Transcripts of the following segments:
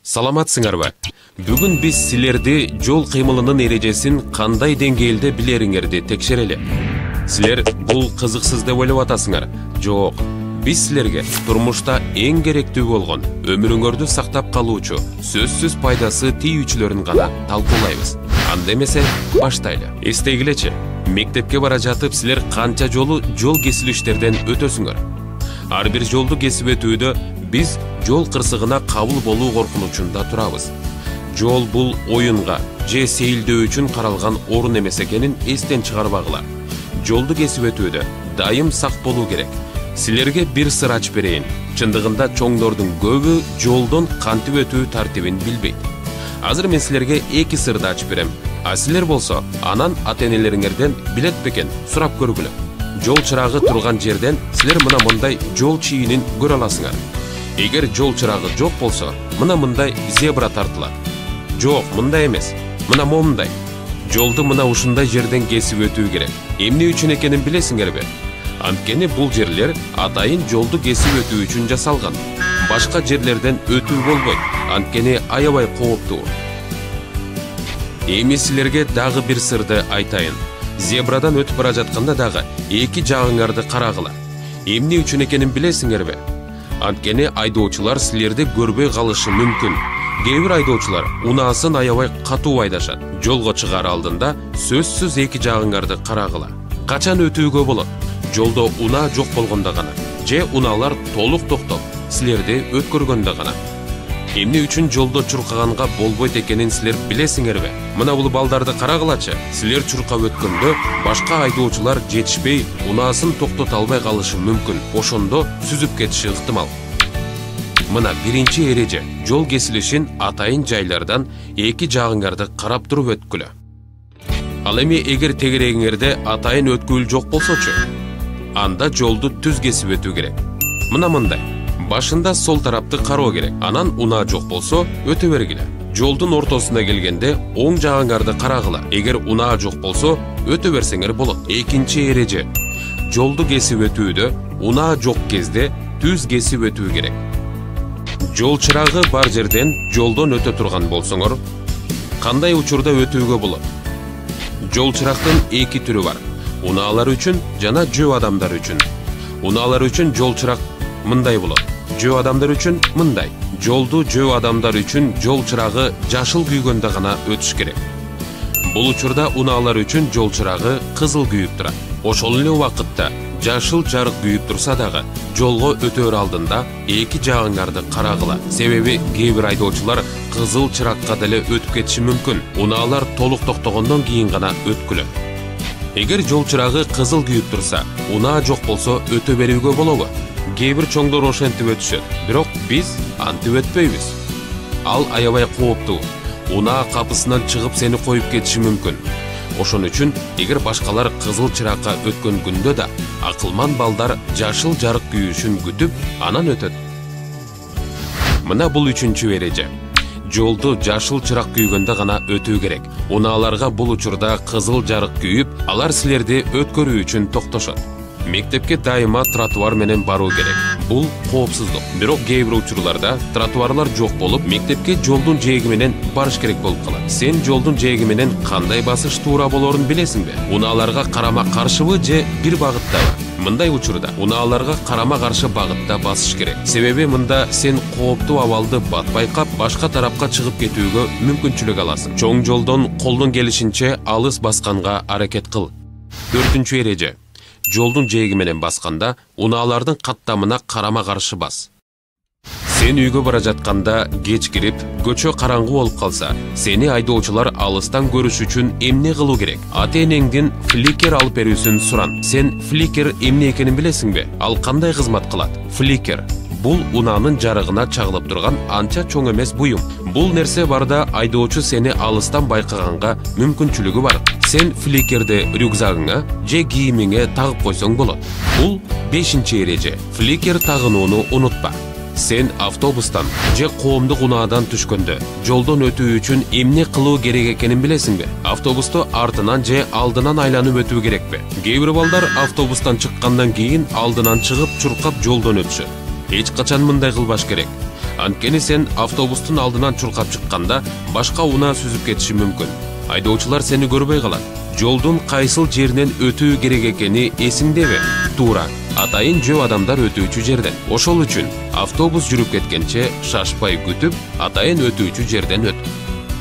Саламатсыңарбы? Бүгүн биз силерди жол кыймылынын эрежесин кандай деңгээлде билериңерди текшерели. Силер бул кызыксыз деп ойлоп атасыңар. Жок. Биз силерге турмушта эң керектүү болгон, өмүрүңөрдү сактап калуучу, сөзсүз пайдасы тийүүчүлөрүн гана талкуулайбыз. Анда эмесе, баштайлы. Эстегилечи, мектепке бара жатып силер канча жолу жол кесилиштерден өтөсүңөр. Ар бир жолду кесип өтүүдө биз жол кырсыгына кабыл болуу коркунучунда турабыз. Жол бул оюнга же сейилдөө үчүн каралган орун эмес экенин эстен чыгарбагыла. Жолду кесип өтүүдө дайым сак болуу керек. Силерге бир сыр ачып берейин. Чындыгында чоңдордун көбү жолдон кантип өтүү тартибин билбейт. Азыр мен силерге эки сырды ачып берем. А силер болсо, анан ата-энелериңерден билет бекен сурап көргүлө. Жол чырагы турган жерден силер мына мындай жол чийинин көрө аласыңар. Эгер жол чырагы жок болсо, мына мындай зебра тартылат. Жок, мындай эмес. Мына момундай. Жолду мына ушундай жерден кесип өтүү керек. Эмне үчүн экенин билесиңерби? Анткени бул жерлер атайын жолду кесип өтүү үчүн жасалган. Башка жерлерден өтүү болбойт. Анткени аябай кооптуу. Эми силерге дагы бир сырды айтайын. Зебрадан өтүп бара жатканда дагы эки жагыңарды карагыла. Эмне үчүн экенин билесиңерби? Анткени айдоочулар силерди көрбөй калышы мүмкүн. Кээ бир айдоочулар унаасын аябай катуу айдашат. Жолго чыгаар алдында сөзсүз эки жагыңарды карагыла. Качан өтүүгө болот? Жолдо унаа жок болгондо гана, же унаалар толук токтоп, силерди өткөргөндө гана. Эмне үчүн жолдо чуркаганга болбойт экенин силер билесиңерби? Мына бул балдарды карагылачы. Силер чуркап өткөндө башка айдоочулар жетишпей, унаасын токтото албай калышы мүмкүн. Ошондо сүзүп кетиши ыктымал. Мына биринчи эреже. Жол кесилишин атайын жайлардан эки жагыңарды карап туруп өткүлө. Ал эми эгер тегерегиңерде атайын өткүл жок болсочу, анда жолду түз кесип өтүү керек. Мына мындай. Башында сол тарапты кароо керек. Анан унаа жок болсо, өтө бергиле. Жолдун ортосуна келгенде оң жагыңарды карагыла. Эгер унаа жок болсо, өтө берсеңер болот. Экинчи эреже. Жолду кесип өтүүдө унаа жок кезде түз кесип өтүү керек. Жол чырагы бар жерден жолдон өтө турган болсоңор, кандай учурда өтүүгө болот? Жол чырактын эки түрү бар. Унаалар үчүн жана жөө адамдар үчүн. Унаалар үчүн жол чырак мындай болот. Жөө адамдар үчүн мындай. Жолду жөө адамдар үчүн жол чырагы жашыл күйгөндө гана өтүш керек. Бул учурда унаалар үчүн жол чырагы кызыл күйүп турат. Ошол эле убакытта жашыл жарык күйүп турса дагы, жолго өтөр алдында эки жагыңарды карагыла. Себеби кээ бир айдоочулар кызыл чыракка деле өтүп кетиши мүмкүн. Унаалар толук токтогондон кийин гана өткүлө. Эгер жол чырагы кызыл күйүп турса, унаа жок болсо өтө берүүгө болобу? Кээ бир чоңдор ошентип өтүшөт, бирок биз антип өтпөйбүз. Ал аябай кооптуу. Унаа капысынан чыгып сени коюп кетиши мүмкүн. Ошон үчүн эгер башкалар кызыл чыракка өткөн күндө да акылман балдар жашыл жарык күйүшүн күтүп, анан өтөт. Мына бул үчүнчү эреже. Жолду жашыл чырак күйгөндө гана өтүү керек. Унааларга бул учурда кызыл жарык күйүп, алар силерди өткөрүү үчүн токтошот. Мектепке дайыма тротуар менен баруу керек. Бул коопсуздук. Бирок кээ бир учурларда тротуарлар жок болуп, мектепке жолдун жээги менен барыш керек болуп калат. Сен жолдун жээги менен кандай басыш туура болорун билесиңби? Унааларга карама каршыбы же бир багыттабы? Мындай учурда унааларга карама каршы багытта басыш керек. Себеби мында сен кооптуу абалды бат байкап, башка тарапка чыгып кетүүгө мүмкүнчүлүк аласың. Чоң жолдон колдон келишинче алыс басканга аракет кыл. 4-чү эреже. Жолдун жээги менен басканда унаалардын каттамына карама каршы бас. Сен үйгө бара жатканда кеч кирип, көчө караңгы болуп калса, сени айдоочулар алыстан көрүш үчүн эмне кылуу керек? Ата-энеңдин фликер алып берүүсүн суран. Сен фликер эмне экенин билесиңби? Ал кандай кызмат кылат? Фликер бул унаанын жарыгына чагылып турган анча чоң эмес буюм. Бул нерсе барда айдоочу сени алыстан байкаганга мүмкүнчүлүгү бар. Сен фликерди рюкзагыңа же кийимиңе тагып койсоң болот. Бул 5-эреже. Фликер тагынууну унутпа. Сен автобустан же коомдук унаадан түшкөндө жолдон өтүү үчүн эмне кылуу керек экенин билесиңби? Автобусту артынан же алдынан айланып өтүү керекпи? Кээ бир балдар автобустан чыккандан кийин алдынан чыгып чуркап жолдон өтүшөт. Эч качан мындай кылбаш керек. Анткени сен автобустун алдынан чуркап чыкканда башка унаа сүзүп кетиши мүмкүн. Айдоочулар сени көрбөй калат. Жолдун кайсыл жеринен өтүү керек экени эсиңдеби? Туура. Атайын жөө адамдар өтүүчү жерден. Ошол үчүн автобус жүрүп кеткенче шашпай күтүп, атайын өтүүчү жерден өт.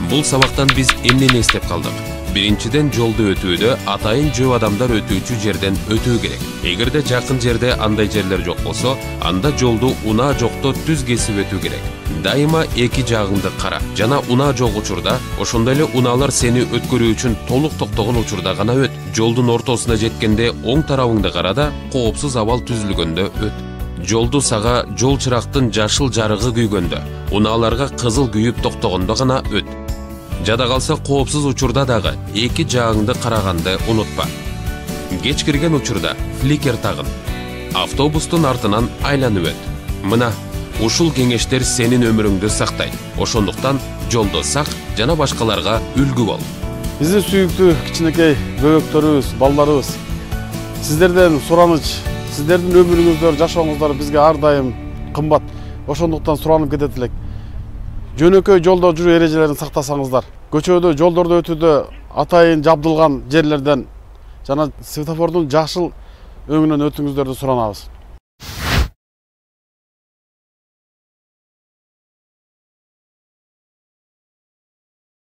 Бул сабактан биз эмнени эстеп калдык? Биринчиден, жолду өтүүдө атайын жөө адамдар өтүүчү жерден өтүү керек. Эгерде жакын жерде андай жерлер жок болсо, анда жолду унаа жокто түз кесип өтүү керек. Дайыма эки жагыңды кара. Жана унаа жок учурда, ошондой эле унаалар сени өткөрүү үчүн толук токтогон учурда гана өт. Жолдун ортосуна жеткенде оң тарабыңды кара да, коопсуз абал түзүлгөндө өт. Жолду сага жол чырактын жашыл жарыгы күйгөндө, унааларга кызыл күйүп токтогондо гана өт. Жада калса коопсуз учурда дагы эки жагыңды караганды унутпа. Кеч кирген учурда фликер тагын. Автобустун артынан айланып өт. Мына ушул кеңештер сенин өмүрүңдү сактайт. Ошондуктан жолдо сак жана башкаларга үлгү бол. Биздин сүйүктүү кичинекей бөбөктөрүбүз, балдарыбыз, сиздерден сураныч, сиздердин өмүрүңүздөр, жашооңуздар бизге ар дайым кымбат. Ошондуктан суранып кетет элек. Жөнөкөй жолдо жүрүү эрежелерин сактасаңыздар, көчөдө, жолдордо өтүүдө атайын жабдылган жерлерден жана светофордун жашыл өңүнөн өтүүңүздөрдү суранабыз.